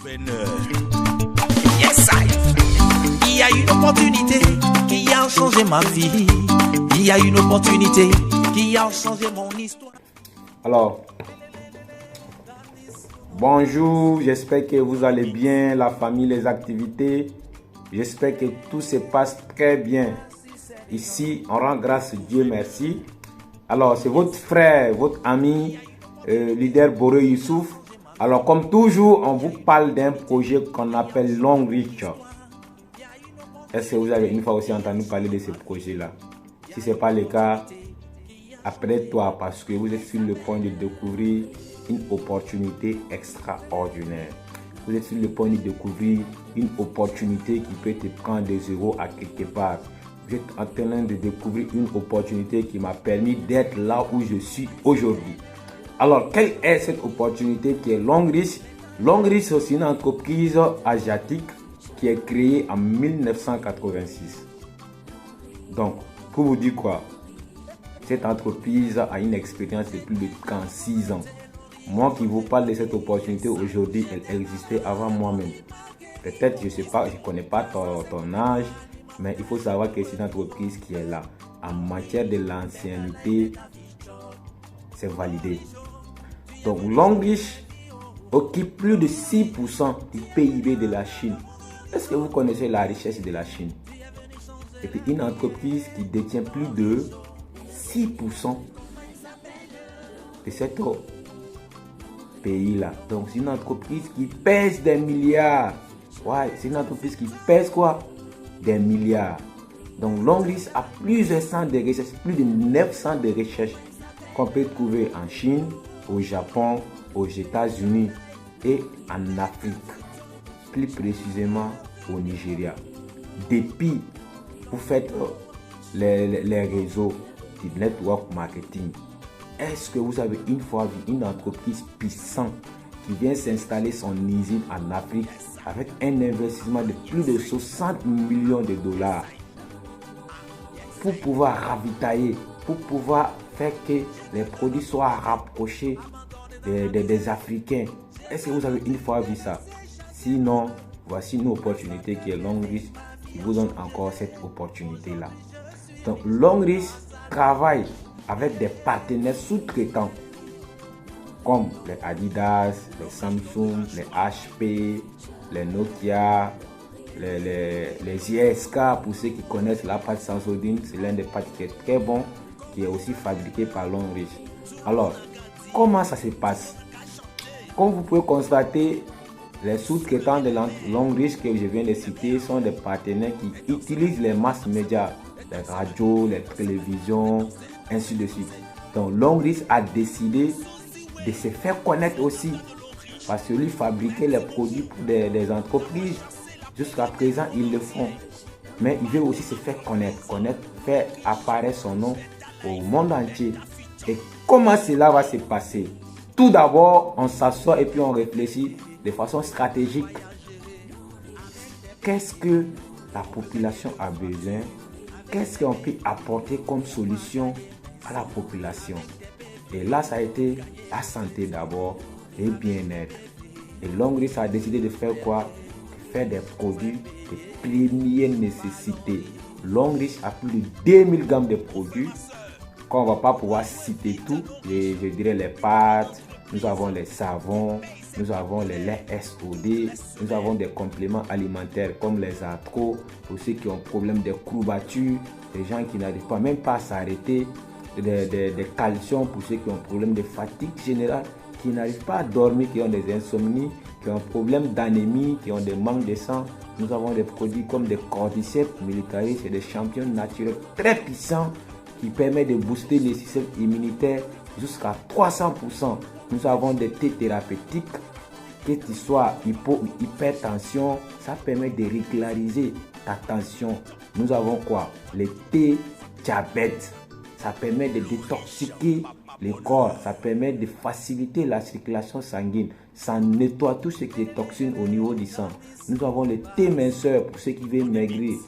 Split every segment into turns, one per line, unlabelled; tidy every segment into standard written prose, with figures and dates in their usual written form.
Yes, il y a une opportunité qui a changé ma vie. Il y a une opportunité qui a changé mon histoire.
Alors, bonjour, j'espère que vous allez bien, la famille, les activités. J'espère que tout se passe très bien. Ici, on rend grâce à Dieu, merci. Alors, c'est votre frère, votre ami, leader Boré Youssouf. Alors, comme toujours, on vous parle d'un projet qu'on appelle Long Reach. Est-ce que vous avez une fois aussi entendu parler de ce projet-là? Si ce n'est pas le cas, apprête-toi parce que vous êtes sur le point de découvrir une opportunité extraordinaire. Vous êtes sur le point de découvrir une opportunité qui peut te prendre de zéro à quelque part. Vous êtes en train de découvrir une opportunité qui m'a permis d'être là où je suis aujourd'hui. Alors, quelle est cette opportunité qui est Longreach? Longreach, c'est une entreprise asiatique qui est créée en 1986. Donc, pour vous dire quoi? Cette entreprise a une expérience de plus de 36 ans. Moi qui vous parle de cette opportunité aujourd'hui, elle existait avant moi-même. Peut-être, je ne sais pas, je ne connais pas ton âge, mais il faut savoir que c'est une entreprise qui est là. En matière de l'ancienneté, c'est validé. Donc, Longreach occupe plus de 6% du PIB de la Chine. Est-ce que vous connaissez la richesse de la Chine? Et puis, une entreprise qui détient plus de 6% de cet pays-là. Donc, c'est une entreprise qui pèse des milliards. Ouais, c'est une entreprise qui pèse quoi? Des milliards. Donc, Longreach a plusieurs centres de recherche, plus de 900 de recherche qu'on peut trouver en Chine, au Japon, aux États-Unis et en Afrique, plus précisément au Nigeria. Depuis, vous faites les réseaux du network marketing. Est-ce que vous avez une fois vu une entreprise puissante qui vient s'installer son usine en Afrique avec un investissement de plus de 60 millions de dollars pour pouvoir ravitailler, pour pouvoir faire que les produits soient rapprochés des Africains? Est-ce que vous avez une fois vu ça? Sinon, voici une opportunité qui est Longreach qui vous donne encore cette opportunité-là. Donc, Longreach travaille avec des partenaires sous-traitants comme les Adidas, les Samsung, les HP, les Nokia, les ISK. Pour ceux qui connaissent la pâte Sensodyne, c'est l'un des pâtes qui est très bon, qui est aussi fabriqué par Longreach. Alors, comment ça se passe? Comme vous pouvez constater, les sous-traitants de Longreach que je viens de citer sont des partenaires qui utilisent les mass médias, les radios, les télévisions, ainsi de suite. Donc, Longreach a décidé de se faire connaître aussi parce que lui fabriquer les produits pour des entreprises. Jusqu'à présent, ils le font. Mais il veut aussi se faire connaître, faire apparaître son nom au monde entier. Et comment cela va se passer? Tout d'abord, on s'assoit et puis on réfléchit de façon stratégique. Qu'est-ce que la population a besoin? Qu'est-ce qu'on peut apporter comme solution à la population? Et là, ça a été la santé d'abord et le bien-être. Et Longreach a décidé de faire quoi? Faire des produits de première nécessité. Longreach a plus de 2000 gammes de produits qu'on ne va pas pouvoir citer tout. Je dirais les pâtes, nous avons les savons, nous avons les laits SOD, nous avons des compléments alimentaires comme les arthros pour ceux qui ont problème de courbatures, des gens qui n'arrivent pas même pas à s'arrêter, des calcium pour ceux qui ont problème de fatigue générale, qui n'arrivent pas à dormir, qui ont des insomnies, qui ont un problème d'anémie, qui ont des manques de sang. Nous avons des produits comme des cordyceps militaris, c'est des champignons naturels très puissants qui permettent de booster le système immunitaire jusqu'à 300%. Nous avons des thés thérapeutiques, que tu sois hypo ou hypertension, ça permet de régulariser ta tension. Nous avons quoi? Les thés diabète, ça permet de détoxiquer le corps, ça permet de faciliter la circulation sanguine, ça nettoie tout ce qui est toxine au niveau du sang. Nous avons le thé minceur pour ceux qui veulent maigrir.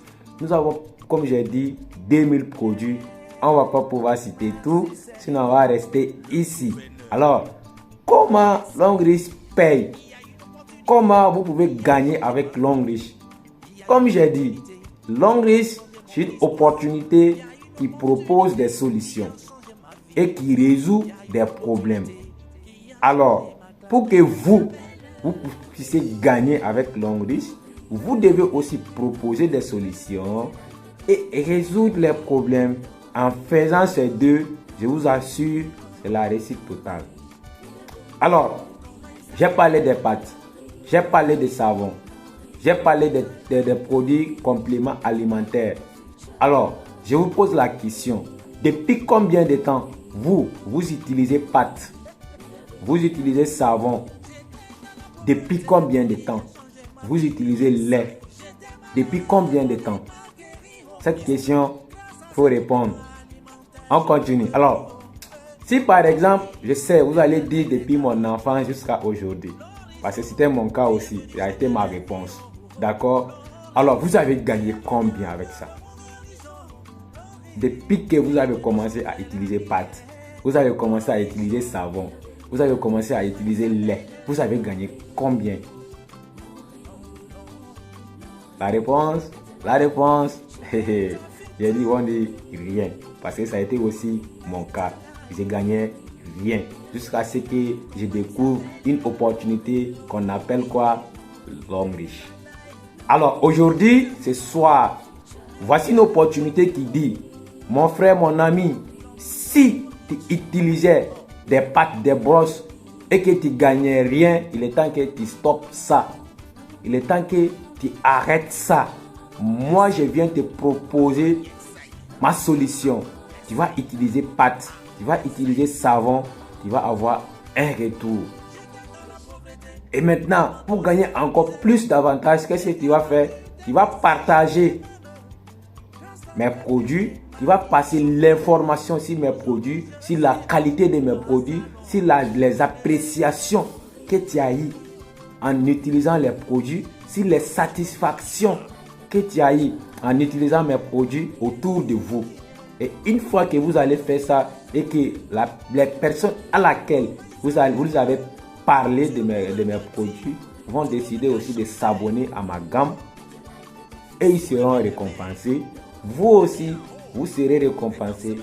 Nous avons, comme j'ai dit, 2000 produits. On ne va pas pouvoir citer tout, sinon on va rester ici. Alors, comment Longreach paye? comment vous pouvez gagner avec Longrich? Comme j'ai dit, Longrich, c'est une opportunité qui propose des solutions et qui résout des problèmes. Alors, pour que vous puissiez gagner avec Longrich, vous devez aussi proposer des solutions et résoudre les problèmes. En faisant ces deux, je vous assure, c'est la réussite totale. Alors, j'ai parlé des pâtes, j'ai parlé des savons, j'ai parlé des produits compléments alimentaires. Alors, je vous pose la question, depuis combien de temps vous utilisez pâtes, vous utilisez savon? Depuis combien de temps vous utilisez lait? Depuis combien de temps? Cette question, il faut répondre. On continue. Alors, si par exemple, je sais, vous allez dire depuis mon enfance jusqu'à aujourd'hui, parce que c'était mon cas aussi, ça a été ma réponse. D'accord? Alors, vous avez gagné combien avec ça? Depuis que vous avez commencé à utiliser pâtes, vous avez commencé à utiliser savon, vous avez commencé à utiliser lait, vous avez gagné combien? La réponse, j'ai dit on dit rien, parce que ça a été aussi mon cas. J'ai gagné rien, jusqu'à ce que je découvre une opportunité qu'on appelle quoi? Longrich. Alors aujourd'hui, ce soir, voici une opportunité qui dit, mon frère, mon ami, si tu utilisais des pâtes, des brosses et que tu gagnais rien, il est temps que tu stoppes ça. Il est temps que tu arrêtes ça. Moi, je viens te proposer ma solution. Tu vas utiliser pâtes, tu vas utiliser savon, tu vas avoir un retour. Et maintenant, pour gagner encore plus d'avantages, qu'est-ce que tu vas faire? Tu vas partager mes produits, tu vas passer l'information sur mes produits, sur la qualité de mes produits, sur les appréciations que tu as eues en utilisant les produits, sur les satisfactions que tu as eues en utilisant mes produits autour de vous. Et une fois que vous allez faire ça et que les personnes à laquelle vous avez parlé de mes produits vont décider aussi de s'abonner à ma gamme et ils seront récompensés. Vous aussi, vous serez récompensés.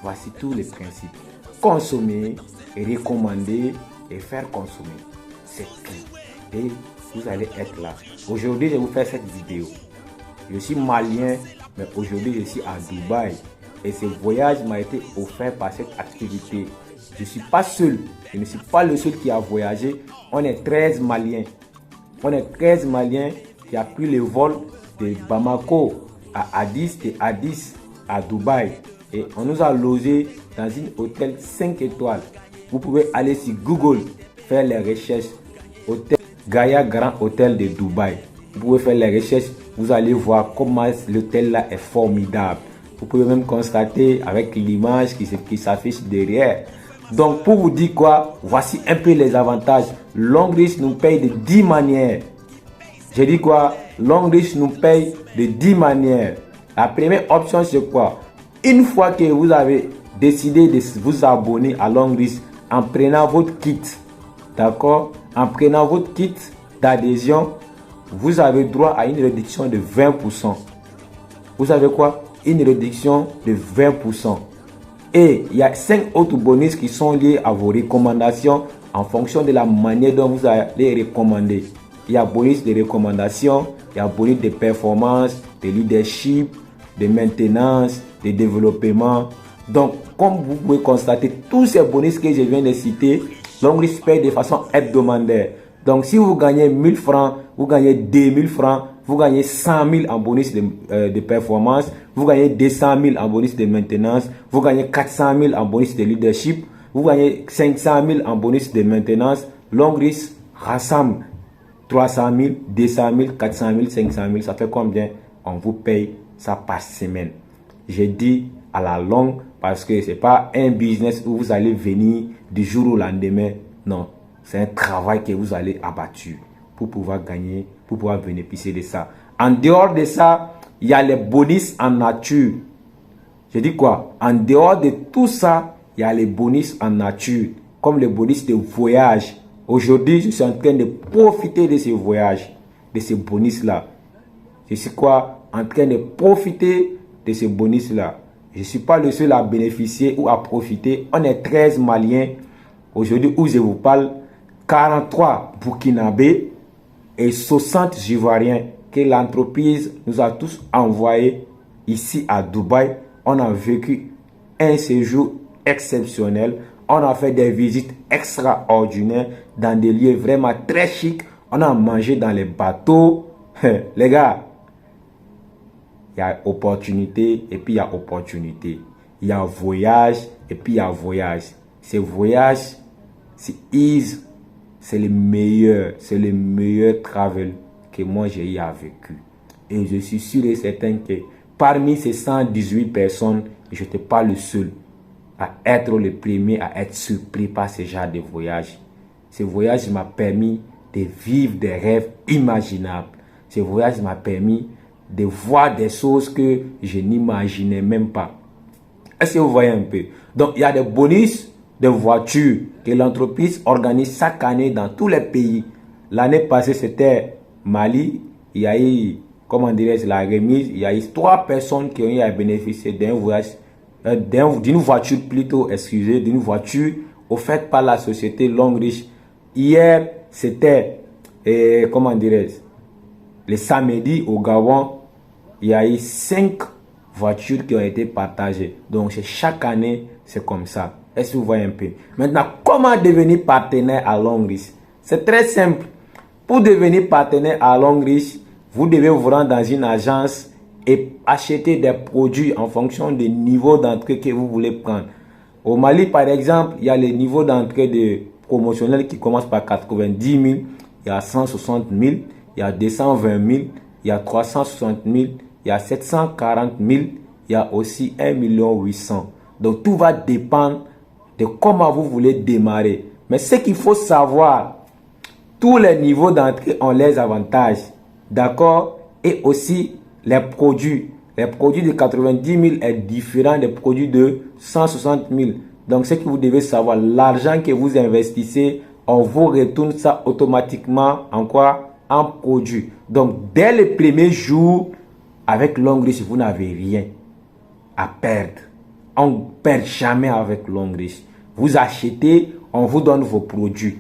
Voici tous les principes. Consommer, recommander et faire consommer. C'est tout. Et vous allez être là. Aujourd'hui, je vais vous faire cette vidéo. Je suis malien, mais aujourd'hui, je suis à Dubaï. Et ce voyage m'a été offert par cette activité. Je ne suis pas seul. Je ne suis pas le seul qui a voyagé. On est 13 Maliens. On est 13 Maliens qui a pris le vol de Bamako à Addis, de Addis à Dubaï. Et on nous a logés dans un hôtel 5 étoiles. Vous pouvez aller sur Google, faire les recherches. Hôtel Gaïa Grand Hôtel de Dubaï. Vous pouvez faire les recherches. Vous allez voir comment l'hôtel là est formidable. Vous pouvez même constater avec l'image qui s'affiche derrière. Donc pour vous dire quoi, voici un peu les avantages. Longrich nous paye de 10 manières. J'ai dit quoi? Longrich nous paye de 10 manières. La première option c'est quoi? Une fois que vous avez décidé de vous abonner à Longrich en prenant votre kit, d'accord? En prenant votre kit d'adhésion, vous avez droit à une réduction de 20%. Vous avez quoi? Une réduction de 20%. Et il y a 5 autres bonus qui sont liés à vos recommandations en fonction de la manière dont vous allez recommander. Il y a bonus de recommandation, il y a bonus de performance, de leadership, de maintenance, de développement. Donc, comme vous pouvez constater, tous ces bonus que je viens de citer, Longrich paye de façon hebdomadaire. Donc, si vous gagnez 1000 francs, vous gagnez 2000 francs, vous gagnez 100 000 en bonus de performance, vous gagnez 200 000 en bonus de maintenance, vous gagnez 400 000 en bonus de leadership, vous gagnez 500 000 en bonus de maintenance. Longrich rassemble 300 000, 200 000, 400 000, 500 000. Ça fait combien? On vous paye ça par semaine. J'ai dit à la longue parce que ce n'est pas un business où vous allez venir du jour au lendemain. Non, c'est un travail que vous allez abattre pour pouvoir gagner, pour pouvoir bénéficier de ça. En dehors de ça, il y a les bonus en nature. Je dis quoi? En dehors de tout ça, il y a les bonus en nature, comme les bonus de voyage Aujourd'hui, je suis en train de profiter de ce voyage, de ce bonus-là. Je suis quoi? En train de profiter de ce bonus-là. Je ne suis pas le seul à bénéficier ou à profiter. On est 13 Maliens. Aujourd'hui, où je vous parle, 43 Burkinabés et 60 Ivoiriens que l'entreprise nous a tous envoyés ici à Dubaï. On a vécu un séjour exceptionnel. On a fait des visites extraordinaires dans des lieux vraiment très chics. On a mangé dans les bateaux. Les gars, il y a opportunité et puis il y a opportunité. Il y a voyage et puis il y a voyage. Ces voyages, c'est le meilleur travel que moi j'ai eu à vécu. Et je suis sûr et certain que parmi ces 118 personnes, je n'étais pas le seul à être le premier à être surpris par ce genre de voyage. Ce voyage m'a permis de vivre des rêves imaginables. Ce voyage m'a permis de voir des choses que je n'imaginais même pas. Est-ce que vous voyez un peu? Donc, il y a des bonus de voitures que l'entreprise organise chaque année dans tous les pays. L'année passée, c'était Mali. Il y a eu, comment dirais-je, la remise. Il y a eu 3 personnes qui ont eu à bénéficier d'un voyage, d'une voiture plutôt, excusez, d'une voiture offerte par la société Longrich. Hier, c'était, comment dirais-je, le samedi au Gabon, il y a eu 5 voitures qui ont été partagées. Donc, chaque année, c'est comme ça. Est-ce que vous voyez un peu? Maintenant, comment devenir partenaire à Longrich? C'est très simple. Pour devenir partenaire à Longrich, vous devez vous rendre dans une agence et acheter des produits en fonction des niveaux d'entrée que vous voulez prendre. Au Mali, par exemple, il y a les niveaux d'entrée de promotionnels qui commencent par 90 000, il y a 160 000, il y a 220 000, il y a 360 000, il y a 740 000, il y a aussi 1 800 000. Donc tout va dépendre de comment vous voulez démarrer. Mais ce qu'il faut savoir, tous les niveaux d'entrée ont les avantages. D'accord? Et aussi les produits. Les produits de 90 000 est différent des produits de 160 000. Donc ce que vous devez savoir, l'argent que vous investissez, on vous retourne ça automatiquement en quoi? En produit. Donc dès le premier jour, avec Longrich, vous n'avez rien à perdre. On ne perd jamais avec Longrich. Vous achetez, on vous donne vos produits.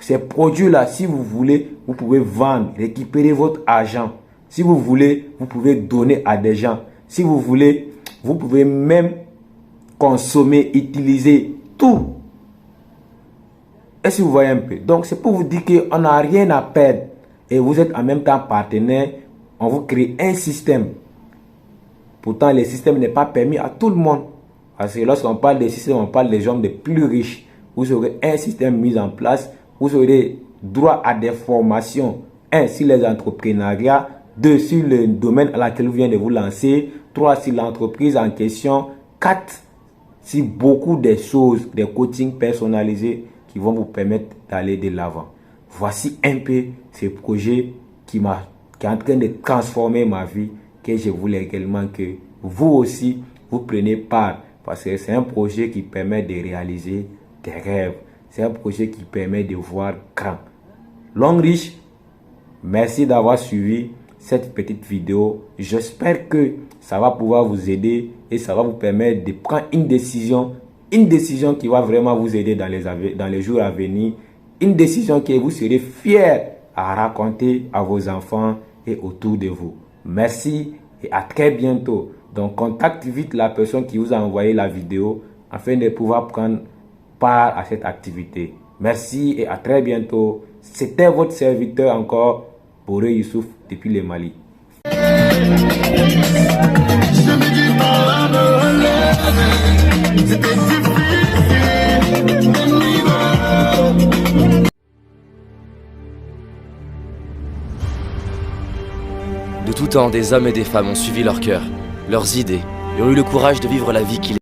Ces produits-là, si vous voulez, vous pouvez vendre, récupérer votre argent. Si vous voulez, vous pouvez donner à des gens. Si vous voulez, vous pouvez même consommer, utiliser tout. Est-ce que vous voyez un peu? Donc, c'est pour vous dire qu'on n'a rien à perdre. Et vous êtes en même temps partenaire. On vous crée un système. Pourtant, le système n'est pas permis à tout le monde. Parce que lorsqu'on parle des systèmes, on parle des gens les plus riches. Vous aurez un système mis en place. Vous aurez droit à des formations. 1. Sur les entrepreneuriats. 2. Sur le domaine à laquelle vous venez de vous lancer. 3. Sur l'entreprise en question. 4. Sur beaucoup de choses, des coachings personnalisés qui vont vous permettre d'aller de l'avant. Voici un peu ce projet qui est en train de transformer ma vie, que je voulais également que vous aussi, vous preniez part. Parce que c'est un projet qui permet de réaliser des rêves. C'est un projet qui permet de voir grand. Longrich, merci d'avoir suivi cette petite vidéo. J'espère que ça va pouvoir vous aider et ça va vous permettre de prendre une décision qui va vraiment vous aider dans les jours à venir. Une décision que vous serez fiers à raconter à vos enfants et autour de vous. Merci et à très bientôt. Donc, contacte vite la personne qui vous a envoyé la vidéo afin de pouvoir prendre part à cette activité. Merci et à très bientôt. C'était votre serviteur encore, Boré Youssouf, depuis le Mali.
De tout temps, des hommes et des femmes ont suivi leur cœur, leurs idées, et ont eu le courage de vivre la vie qu'ils